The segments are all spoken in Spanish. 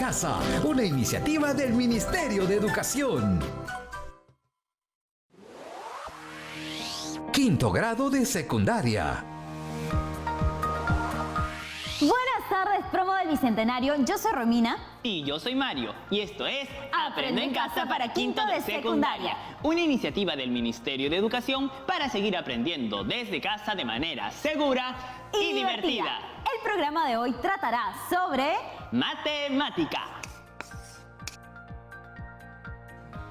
Casa, una iniciativa del Ministerio de Educación. Quinto grado de secundaria. Buenas tardes, promo del Bicentenario. Yo soy Romina. Y yo soy Mario. Y esto es Aprende en Casa para Quinto de Secundaria. Una iniciativa del Ministerio de Educación para seguir aprendiendo desde casa de manera segura y divertida. El programa de hoy tratará sobre matemática.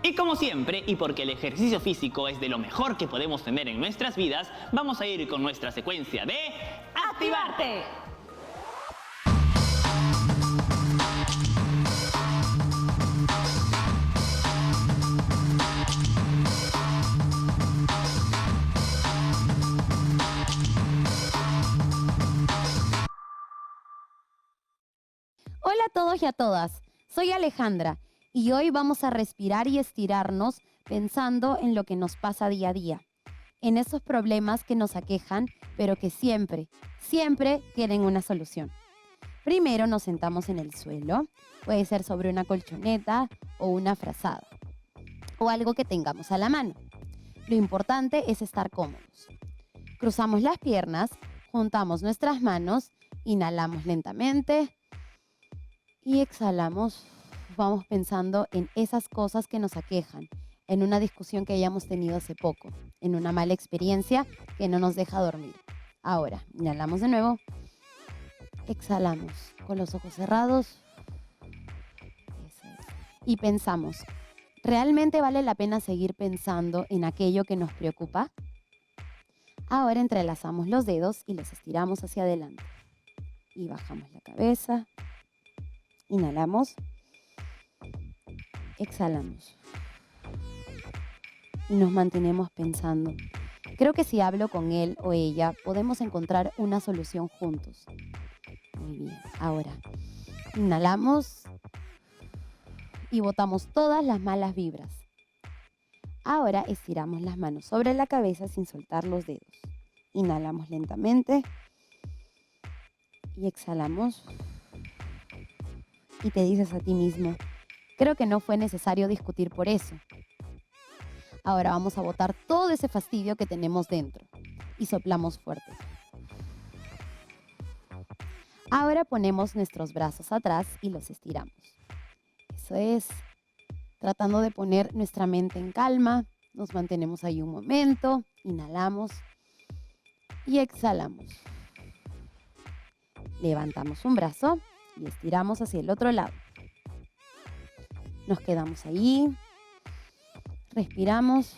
Y como siempre, y porque el ejercicio físico es de lo mejor que podemos tener en nuestras vidas, vamos a ir con nuestra secuencia de ¡Activarte! Hola a todos y a todas, soy Alejandra y hoy vamos a respirar y estirarnos pensando en lo que nos pasa día a día, en esos problemas que nos aquejan, pero que siempre tienen una solución. Primero nos sentamos en el suelo, puede ser sobre una colchoneta o una frazada, o algo que tengamos a la mano. Lo importante es estar cómodos. Cruzamos las piernas, juntamos nuestras manos, inhalamos lentamente y exhalamos. Vamos pensando en esas cosas que nos aquejan, en una discusión que hayamos tenido hace poco, en una mala experiencia que no nos deja dormir. Ahora, inhalamos de nuevo, exhalamos con los ojos cerrados. Eso es. Y pensamos, ¿realmente vale la pena seguir pensando en aquello que nos preocupa? Ahora entrelazamos los dedos y los estiramos hacia adelante. Y bajamos la cabeza. Inhalamos, exhalamos y nos mantenemos pensando. Creo que si hablo con él o ella, podemos encontrar una solución juntos. Muy bien, ahora inhalamos y botamos todas las malas vibras. Ahora estiramos las manos sobre la cabeza sin soltar los dedos. Inhalamos lentamente y exhalamos. Y te dices a ti mismo, creo que no fue necesario discutir por eso. Ahora vamos a botar todo ese fastidio que tenemos dentro y soplamos fuerte. Ahora ponemos nuestros brazos atrás y los estiramos. Eso es, tratando de poner nuestra mente en calma. Nos mantenemos ahí un momento, inhalamos y exhalamos. Levantamos un brazo y estiramos hacia el otro lado. Nos quedamos ahí, respiramos,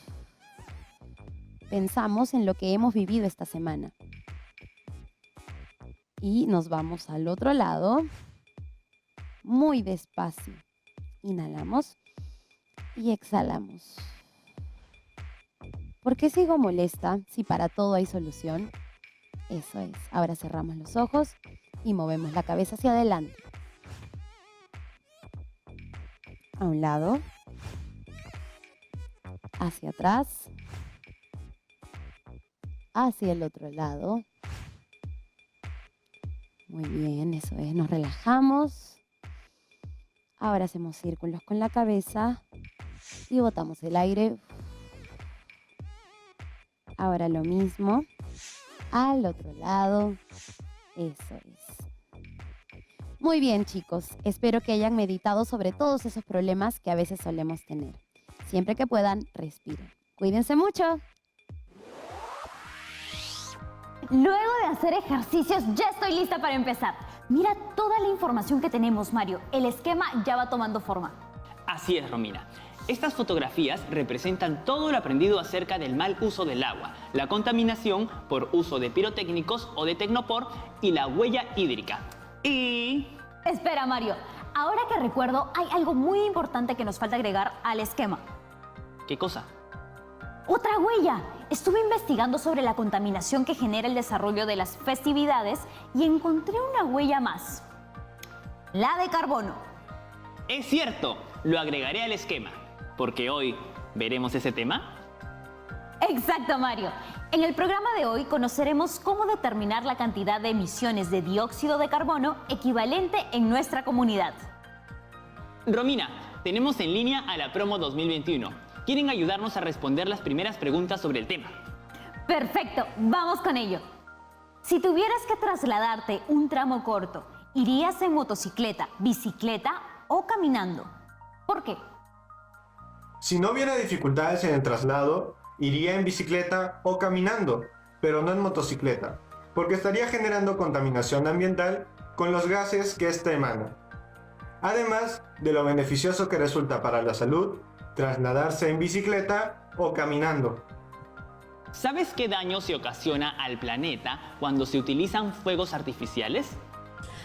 pensamos en lo que hemos vivido esta semana. Y nos vamos al otro lado, muy despacio. Inhalamos y exhalamos. ¿Por qué sigo molesta si para todo hay solución? Eso es. Ahora cerramos los ojos y movemos la cabeza hacia adelante. A un lado. Hacia atrás. Hacia el otro lado. Muy bien, eso es. Nos relajamos. Ahora hacemos círculos con la cabeza y botamos el aire. Ahora lo mismo. Al otro lado. Eso es. Muy bien, chicos. Espero que hayan meditado sobre todos esos problemas que a veces solemos tener. Siempre que puedan, respiren. Cuídense mucho. Luego de hacer ejercicios, ya estoy lista para empezar. Mira toda la información que tenemos, Mario. El esquema ya va tomando forma. Así es, Romina. Estas fotografías representan todo lo aprendido acerca del mal uso del agua, la contaminación por uso de pirotécnicos o de tecnopor y la huella hídrica. Y... Espera, Mario. Ahora que recuerdo, hay algo muy importante que nos falta agregar al esquema. ¿Qué cosa? ¡Otra huella! Estuve investigando sobre la contaminación que genera el desarrollo de las festividades y encontré una huella más. La de carbono. Es cierto, lo agregaré al esquema, porque hoy veremos ese tema. Exacto, Mario. En el programa de hoy conoceremos cómo determinar la cantidad de emisiones de dióxido de carbono equivalente en nuestra comunidad. Romina, tenemos en línea a la promo 2021. Quieren ayudarnos a responder las primeras preguntas sobre el tema. Perfecto, vamos con ello. Si tuvieras que trasladarte un tramo corto, ¿irías en motocicleta, bicicleta o caminando? ¿Por qué? Si no hubiera dificultades en el traslado, iría en bicicleta o caminando, pero no en motocicleta, porque estaría generando contaminación ambiental con los gases que ésta emana. Además de lo beneficioso que resulta para la salud trasladarse en bicicleta o caminando. ¿Sabes qué daño se ocasiona al planeta cuando se utilizan fuegos artificiales?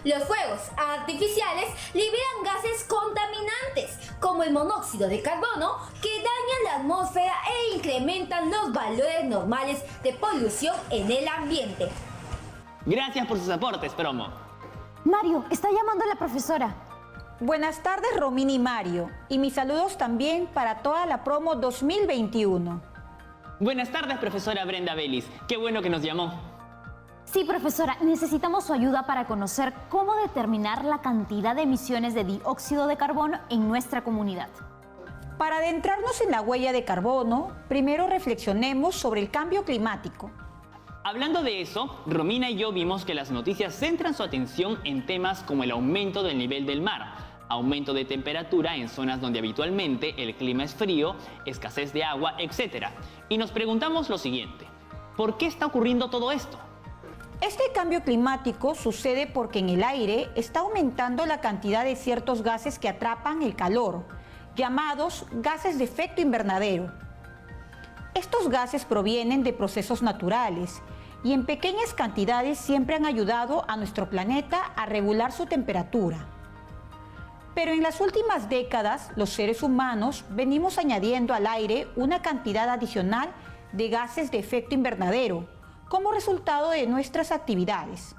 Los fuegos artificiales liberan gases contaminantes, como el monóxido de carbono, que dañan la atmósfera e incrementan los valores normales de polución en el ambiente. Gracias por sus aportes, promo. Mario, está llamando a la profesora. Buenas tardes, Romina y Mario, y mis saludos también para toda la promo 2021. Buenas tardes, profesora Brenda Vélez. Qué bueno que nos llamó. Sí, profesora, necesitamos su ayuda para conocer cómo determinar la cantidad de emisiones de dióxido de carbono en nuestra comunidad. Para adentrarnos en la huella de carbono, primero reflexionemos sobre el cambio climático. Hablando de eso, Romina y yo vimos que las noticias centran su atención en temas como el aumento del nivel del mar, aumento de temperatura en zonas donde habitualmente el clima es frío, escasez de agua, etc. Y nos preguntamos lo siguiente: ¿por qué está ocurriendo todo esto? Este cambio climático sucede porque en el aire está aumentando la cantidad de ciertos gases que atrapan el calor, llamados gases de efecto invernadero. Estos gases provienen de procesos naturales y en pequeñas cantidades siempre han ayudado a nuestro planeta a regular su temperatura. Pero en las últimas décadas, los seres humanos venimos añadiendo al aire una cantidad adicional de gases de efecto invernadero como resultado de nuestras actividades.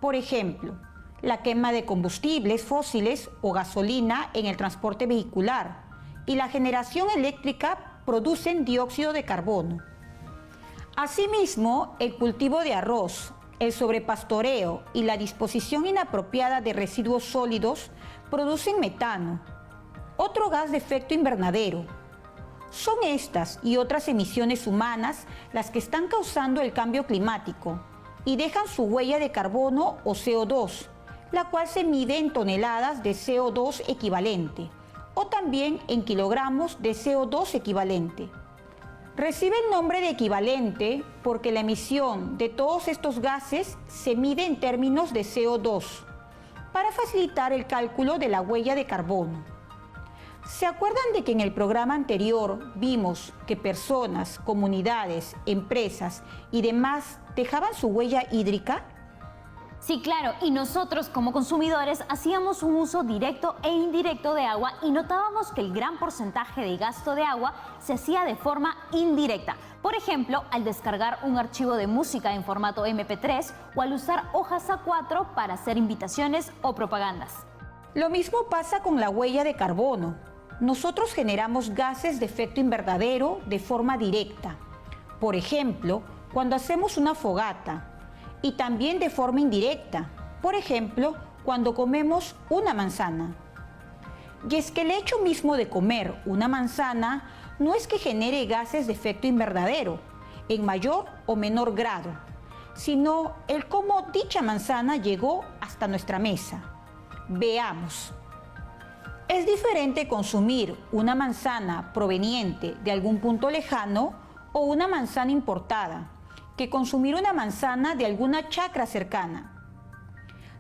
Por ejemplo, la quema de combustibles fósiles o gasolina en el transporte vehicular y la generación eléctrica producen dióxido de carbono. Asimismo, el cultivo de arroz, el sobrepastoreo y la disposición inapropiada de residuos sólidos producen metano, otro gas de efecto invernadero. Son estas y otras emisiones humanas las que están causando el cambio climático y dejan su huella de carbono o CO2, la cual se mide en toneladas de CO2 equivalente o también en kilogramos de CO2 equivalente. Recibe el nombre de equivalente porque la emisión de todos estos gases se mide en términos de CO2 para facilitar el cálculo de la huella de carbono. ¿Se acuerdan de que en el programa anterior vimos que personas, comunidades, empresas y demás dejaban su huella hídrica? Sí, claro, y nosotros como consumidores hacíamos un uso directo e indirecto de agua y notábamos que el gran porcentaje de gasto de agua se hacía de forma indirecta. Por ejemplo, al descargar un archivo de música en formato MP3 o al usar hojas A4 para hacer invitaciones o propagandas. Lo mismo pasa con la huella de carbono. Nosotros generamos gases de efecto invernadero de forma directa. Por ejemplo, cuando hacemos una fogata. Y también de forma indirecta, por ejemplo, cuando comemos una manzana. Y es que el hecho mismo de comer una manzana no es que genere gases de efecto invernadero, en mayor o menor grado, sino el cómo dicha manzana llegó hasta nuestra mesa. Veamos. Es diferente consumir una manzana proveniente de algún punto lejano o una manzana importada que consumir una manzana de alguna chacra cercana.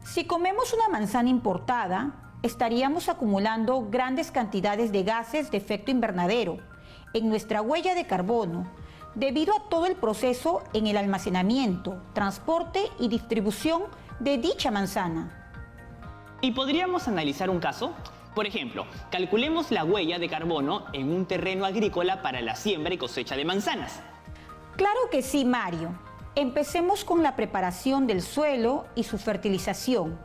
Si comemos una manzana importada, estaríamos acumulando grandes cantidades de gases de efecto invernadero en nuestra huella de carbono, debido a todo el proceso en el almacenamiento, transporte y distribución de dicha manzana. ¿Y podríamos analizar un caso? Por ejemplo, calculemos la huella de carbono en un terreno agrícola para la siembra y cosecha de manzanas. Claro que sí, Mario. Empecemos con la preparación del suelo y su fertilización.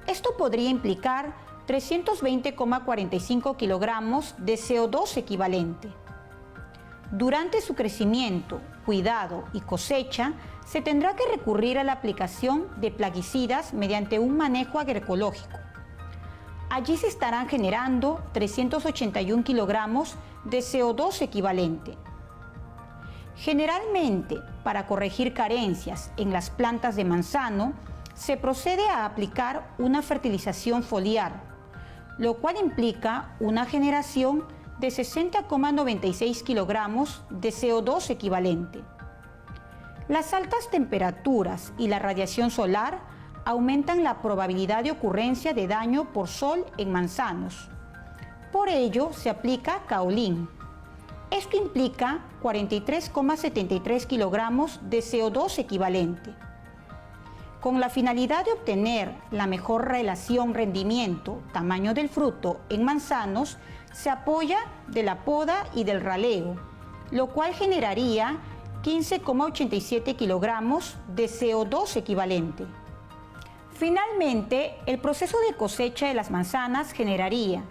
Esto podría implicar 320,45 kilogramos de CO2 equivalente. Durante su crecimiento, cuidado y cosecha, se tendrá que recurrir a la aplicación de plaguicidas mediante un manejo agroecológico. allí se estarán generando 381 kilogramos de CO2 equivalente. Generalmente, para corregir carencias en las plantas de manzano, se procede a aplicar una fertilización foliar, lo cual implica una generación de 60,96 kilogramos de CO2 equivalente. Las altas temperaturas y la radiación solar aumentan la probabilidad de ocurrencia de daño por sol en manzanos. Por ello, se aplica kaolín. Esto implica 43,73 kilogramos de CO2 equivalente. Con la finalidad de obtener la mejor relación rendimiento-tamaño del fruto en manzanos, se apoya de la poda y del raleo, lo cual generaría 15,87 kilogramos de CO2 equivalente. Finalmente, el proceso de cosecha de las manzanas generaría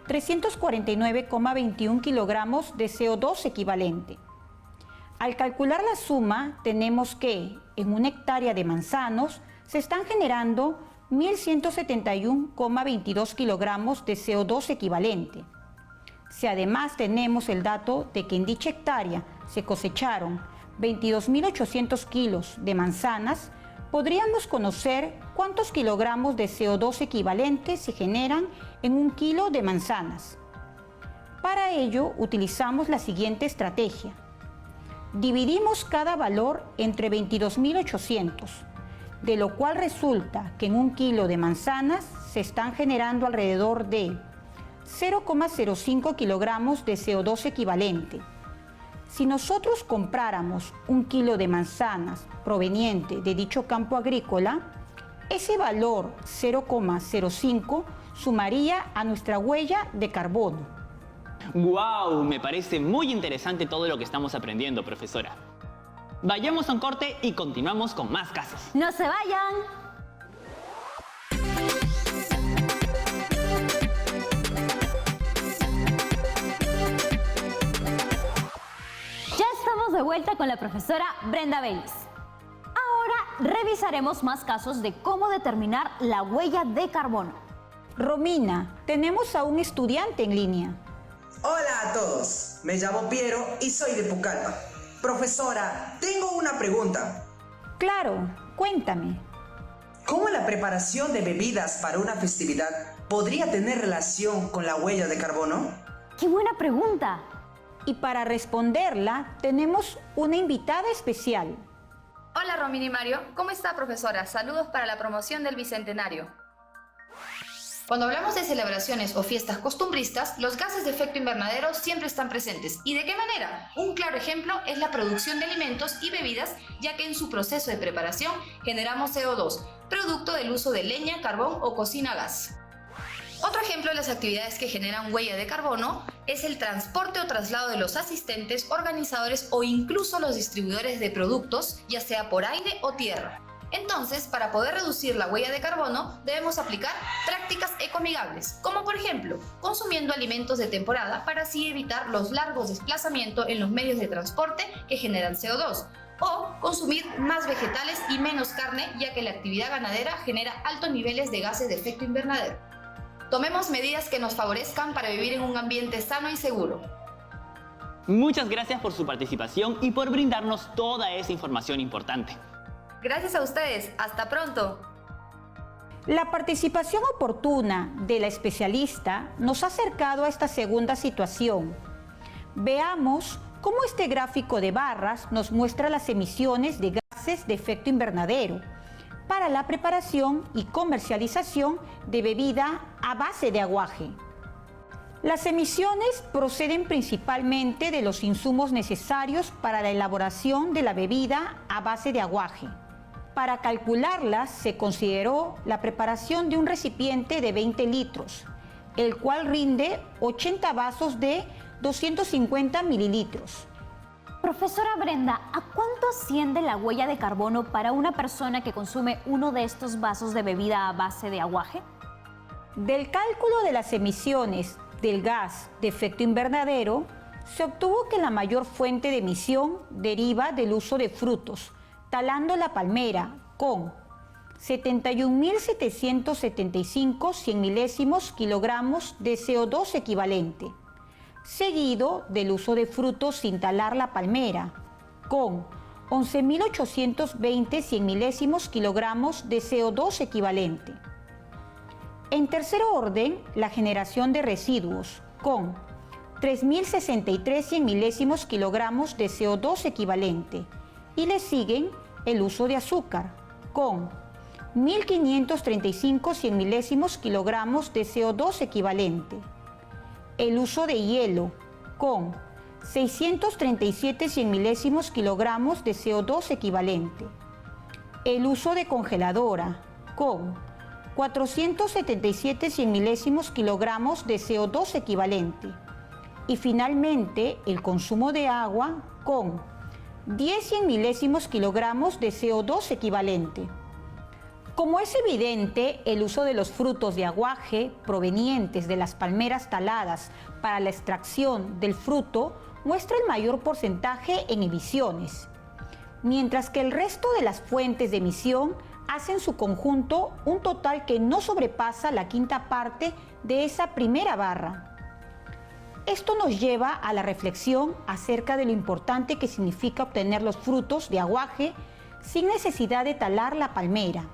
349,21 kilogramos de CO2 equivalente. Al calcular la suma, tenemos que en una hectárea de manzanos se están generando 1.171,22 kilogramos de CO2 equivalente. Si además tenemos el dato de que en dicha hectárea se cosecharon 22.800 kilos de manzanas, podríamos conocer cuántos kilogramos de CO2 equivalentes se generan en un kilo de manzanas. Para ello, utilizamos la siguiente estrategia. Dividimos cada valor entre 22.800, de lo cual resulta que en un kilo de manzanas se están generando alrededor de 0,05 kilogramos de CO2 equivalente. Si nosotros compráramos un kilo de manzanas proveniente de dicho campo agrícola, ese valor 0,05 sumaría a nuestra huella de carbono. ¡Wow! Me parece muy interesante todo lo que estamos aprendiendo, profesora. Vayamos a un corte y continuamos con más casos. ¡No se vayan! Ya estamos de vuelta con la profesora Brenda Bellis. Ahora revisaremos más casos de cómo determinar la huella de carbono. Romina, tenemos a un estudiante en línea. Hola a todos, me llamo Piero y soy de Pucallpa. Profesora, tengo una pregunta. Claro, cuéntame. ¿Cómo la preparación de bebidas para una festividad podría tener relación con la huella de carbono? ¡Qué buena pregunta! Y para responderla, tenemos una invitada especial. Hola Romina y Mario, ¿cómo está profesora? Saludos para la promoción del Bicentenario. Cuando hablamos de celebraciones o fiestas costumbristas, los gases de efecto invernadero siempre están presentes. ¿Y de qué manera? Un claro ejemplo es la producción de alimentos y bebidas, ya que en su proceso de preparación generamos CO2, producto del uso de leña, carbón o cocina a gas. Otro ejemplo de las actividades que generan huella de carbono es el transporte o traslado de los asistentes, organizadores o incluso los distribuidores de productos, ya sea por aire o tierra. Entonces, para poder reducir la huella de carbono, debemos aplicar prácticas ecoamigables, como por ejemplo, consumiendo alimentos de temporada para así evitar los largos desplazamientos en los medios de transporte que generan CO2, o consumir más vegetales y menos carne, ya que la actividad ganadera genera altos niveles de gases de efecto invernadero. Tomemos medidas que nos favorezcan para vivir en un ambiente sano y seguro. Muchas gracias por su participación y por brindarnos toda esa información importante. Gracias a ustedes. Hasta pronto. La participación oportuna de la especialista nos ha acercado a esta segunda situación. Veamos cómo este gráfico de barras nos muestra las emisiones de gases de efecto invernadero para la preparación y comercialización de bebida a base de aguaje. Las emisiones proceden principalmente de los insumos necesarios para la elaboración de la bebida a base de aguaje. Para calcularlas se consideró la preparación de un recipiente de 20 litros, el cual rinde 80 vasos de 250 mililitros. Profesora Brenda, ¿a cuánto asciende la huella de carbono para una persona que consume uno de estos vasos de bebida a base de aguaje? Del cálculo de las emisiones del gas de efecto invernadero, se obtuvo que la mayor fuente de emisión deriva del uso de frutos, talando la palmera con 71.775 100 milésimos kilogramos de CO2 equivalente, seguido del uso de frutos sin talar la palmera, con 11.820 100 milésimos kilogramos de CO2 equivalente. En tercer orden, la generación de residuos, con 3.063 100 milésimos kilogramos de CO2 equivalente, y le siguen el uso de azúcar, con 1.535 100 milésimos kilogramos de CO2 equivalente, el uso de hielo, con 637 100 milésimos kilogramos de CO2 equivalente, el uso de congeladora, con 477 100 milésimos kilogramos de CO2 equivalente, y finalmente el consumo de agua, con 10 100 milésimos kilogramos de CO2 equivalente. Como es evidente, el uso de los frutos de aguaje provenientes de las palmeras taladas para la extracción del fruto muestra el mayor porcentaje en emisiones, mientras que el resto de las fuentes de emisión hacen su conjunto un total que no sobrepasa la quinta parte de esa primera barra. Esto nos lleva a la reflexión acerca de lo importante que significa obtener los frutos de aguaje sin necesidad de talar la palmera.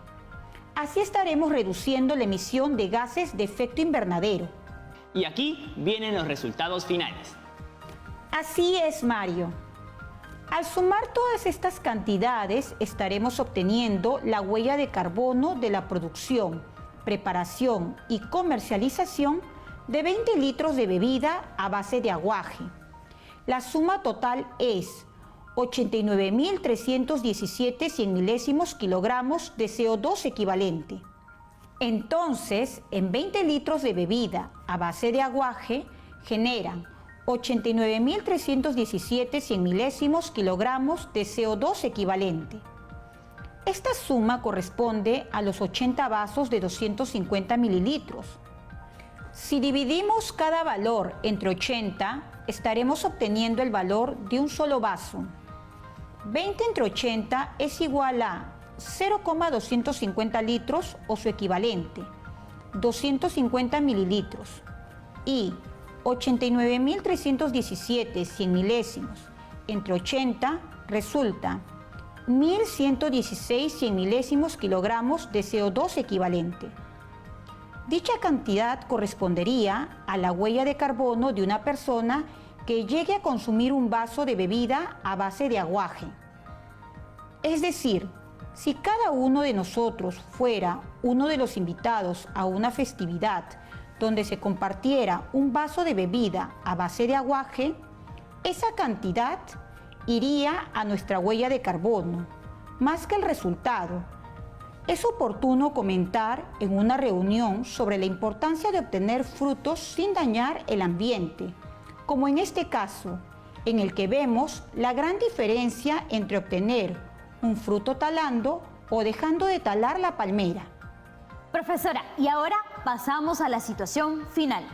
Así estaremos reduciendo la emisión de gases de efecto invernadero. Y aquí vienen los resultados finales. Así es, Mario. Al sumar todas estas cantidades, estaremos obteniendo la huella de carbono de la producción, preparación y comercialización de 20 litros de bebida a base de aguaje. La suma total es 89.317 100 milésimos kilogramos de CO2 equivalente. Entonces, en 20 litros de bebida a base de aguaje generan 89.317 100 milésimos kilogramos de CO2 equivalente. Esta suma corresponde a los 80 vasos de 250 mililitros. Si dividimos cada valor entre 80, estaremos obteniendo el valor de un solo vaso. 20 entre 80 es igual a 0,250 litros o su equivalente, 250 mililitros, y 89.317 100 milésimos entre 80 resulta 1.116 100 milésimos kilogramos de CO2 equivalente. Dicha cantidad correspondería a la huella de carbono de una persona que llegue a consumir un vaso de bebida a base de aguaje. Es decir, si cada uno de nosotros fuera uno de los invitados a una festividad donde se compartiera un vaso de bebida a base de aguaje, esa cantidad iría a nuestra huella de carbono, más que el resultado. Es oportuno comentar en una reunión sobre la importancia de obtener frutos sin dañar el ambiente, como en este caso, en el que vemos la gran diferencia entre obtener un fruto talando o dejando de talar la palmera. Profesora, y ahora pasamos a la situación final,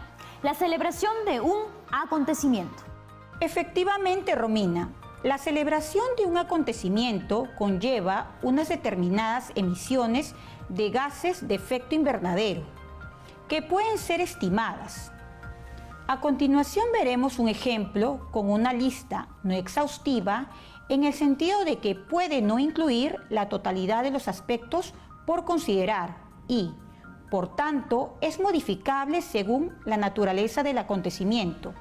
la celebración de un acontecimiento. Efectivamente, Romina, la celebración de un acontecimiento conlleva unas determinadas emisiones de gases de efecto invernadero, que pueden ser estimadas. A continuación veremos un ejemplo con una lista no exhaustiva en el sentido de que puede no incluir la totalidad de los aspectos por considerar y, por tanto, es modificable según la naturaleza del acontecimiento,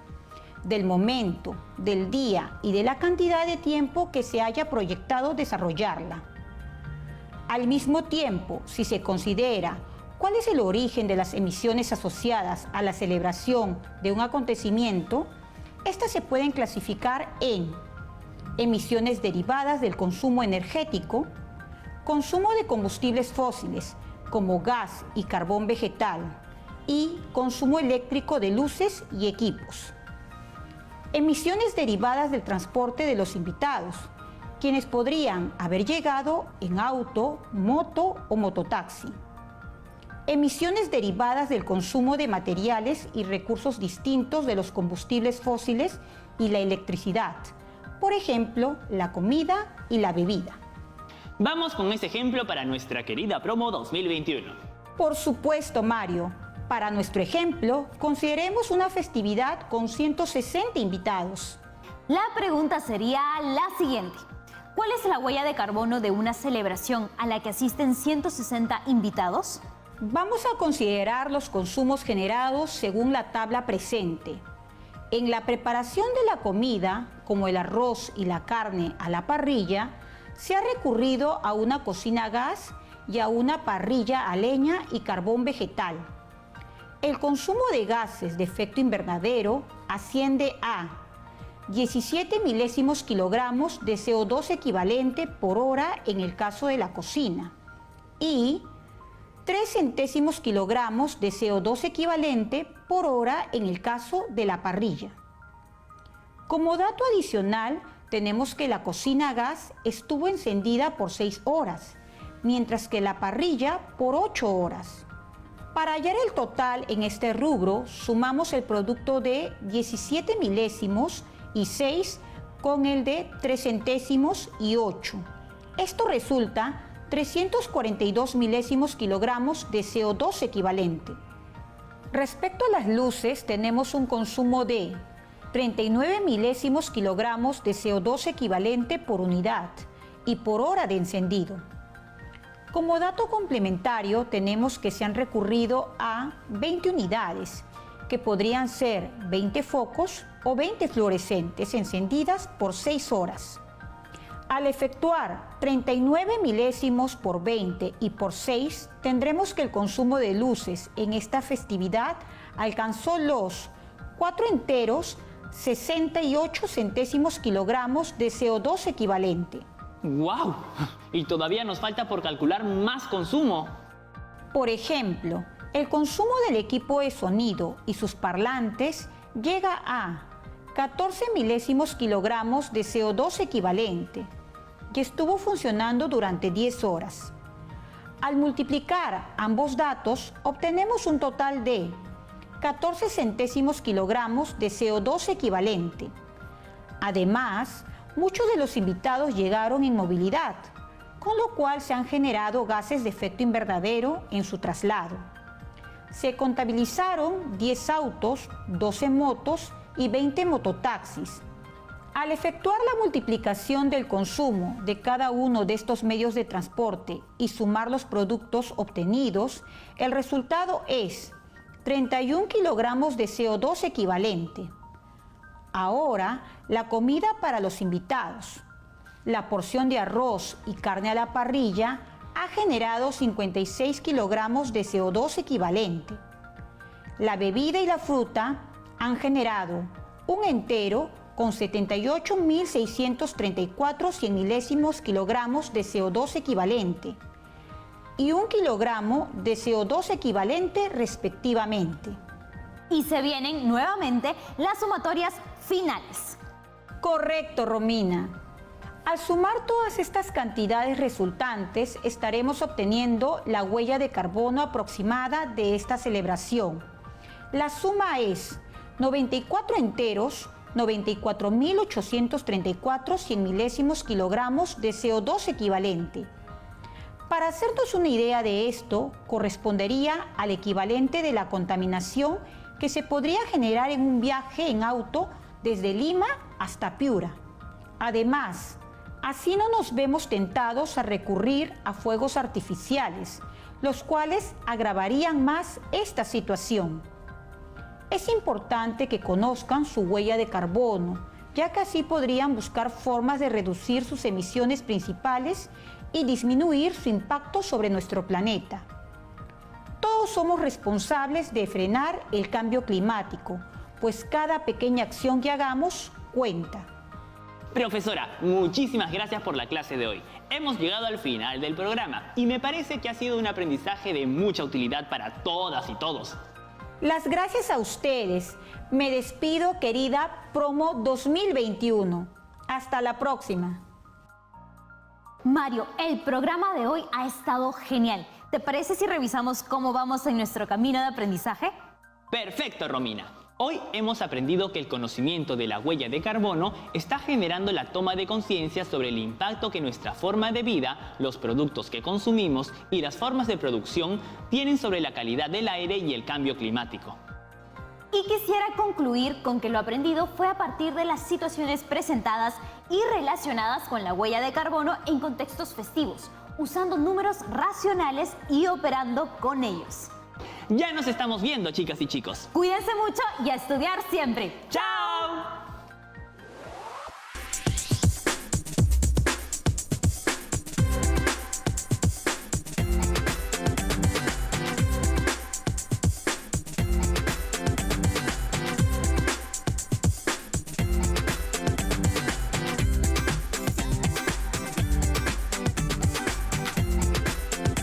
del momento, del día y de la cantidad de tiempo que se haya proyectado desarrollarla. Al mismo tiempo, si se considera cuál es el origen de las emisiones asociadas a la celebración de un acontecimiento, estas se pueden clasificar en emisiones derivadas del consumo energético, consumo de combustibles fósiles como gas y carbón vegetal y consumo eléctrico de luces y equipos. Emisiones derivadas del transporte de los invitados, quienes podrían haber llegado en auto, moto o mototaxi. Emisiones derivadas del consumo de materiales y recursos distintos de los combustibles fósiles y la electricidad, por ejemplo, la comida y la bebida. Vamos con ese ejemplo para nuestra querida promo 2021. Por supuesto, Mario. Para nuestro ejemplo, consideremos una festividad con 160 invitados. La pregunta sería la siguiente. ¿Cuál es la huella de carbono de una celebración a la que asisten 160 invitados? Vamos a considerar los consumos generados según la tabla presente. En la preparación de la comida, como el arroz y la carne a la parrilla, se ha recurrido a una cocina a gas y a una parrilla a leña y carbón vegetal. El consumo de gases de efecto invernadero asciende a 17 milésimos kilogramos de CO2 equivalente por hora en el caso de la cocina y 3 centésimos kilogramos de CO2 equivalente por hora en el caso de la parrilla. Como dato adicional, tenemos que la cocina a gas estuvo encendida por 6 horas, mientras que la parrilla por 8 horas. Para hallar el total en este rubro, sumamos el producto de 17 milésimos y 6 con el de 3 centésimos y 8. Esto resulta 342 milésimos kilogramos de CO2 equivalente. Respecto a las luces, tenemos un consumo de 39 milésimos kilogramos de CO2 equivalente por unidad y por hora de encendido. Como dato complementario, tenemos que se han recurrido a 20 unidades, que podrían ser 20 focos o 20 fluorescentes encendidas por 6 horas. Al efectuar 39 milésimos por 20 y por 6, tendremos que el consumo de luces en esta festividad alcanzó los 4 enteros 68 centésimos kilogramos de CO2 equivalente. ¡Wow! Y todavía nos falta por calcular más consumo. Por ejemplo, el consumo del equipo de sonido y sus parlantes llega a 14 milésimos kilogramos de CO2 equivalente, que estuvo funcionando durante 10 horas. Al multiplicar ambos datos, obtenemos un total de 14 centésimos kilogramos de CO2 equivalente. Además, muchos de los invitados llegaron en movilidad, con lo cual se han generado gases de efecto invernadero en su traslado. Se contabilizaron 10 autos, 12 motos y 20 mototaxis. Al efectuar la multiplicación del consumo de cada uno de estos medios de transporte y sumar los productos obtenidos, el resultado es 31 kilogramos de CO2 equivalente. Ahora, la comida para los invitados. La porción de arroz y carne a la parrilla ha generado 56 kilogramos de CO2 equivalente. La bebida y la fruta han generado un entero con 78.634 100 milésimos kilogramos de CO2 equivalente y 1 kilogramo de CO2 equivalente respectivamente. Y se vienen nuevamente las sumatorias finales. Correcto, Romina. Al sumar todas estas cantidades resultantes, estaremos obteniendo la huella de carbono aproximada de esta celebración. La suma es 94 enteros, 94.834 100 milésimos kilogramos de CO2 equivalente. Para hacernos una idea de esto, correspondería al equivalente de la contaminación que se podría generar en un viaje en auto desde Lima hasta Piura. Además, así no nos vemos tentados a recurrir a fuegos artificiales, los cuales agravarían más esta situación. Es importante que conozcan su huella de carbono, ya que así podrían buscar formas de reducir sus emisiones principales y disminuir su impacto sobre nuestro planeta. Todos somos responsables de frenar el cambio climático, pues cada pequeña acción que hagamos cuenta. Profesora, muchísimas gracias por la clase de hoy. Hemos llegado al final del programa y me parece que ha sido un aprendizaje de mucha utilidad para todas y todos. Las gracias a ustedes. Me despido, querida Promo 2021. Hasta la próxima. Mario, el programa de hoy ha estado genial. ¿Te parece si revisamos cómo vamos en nuestro camino de aprendizaje? Perfecto, Romina. Hoy hemos aprendido que el conocimiento de la huella de carbono está generando la toma de conciencia sobre el impacto que nuestra forma de vida, los productos que consumimos y las formas de producción tienen sobre la calidad del aire y el cambio climático. Y quisiera concluir con que lo aprendido fue a partir de las situaciones presentadas y relacionadas con la huella de carbono en contextos festivos, usando números racionales y operando con ellos. Ya nos estamos viendo, chicas y chicos. Cuídense mucho y a estudiar siempre. ¡Chao!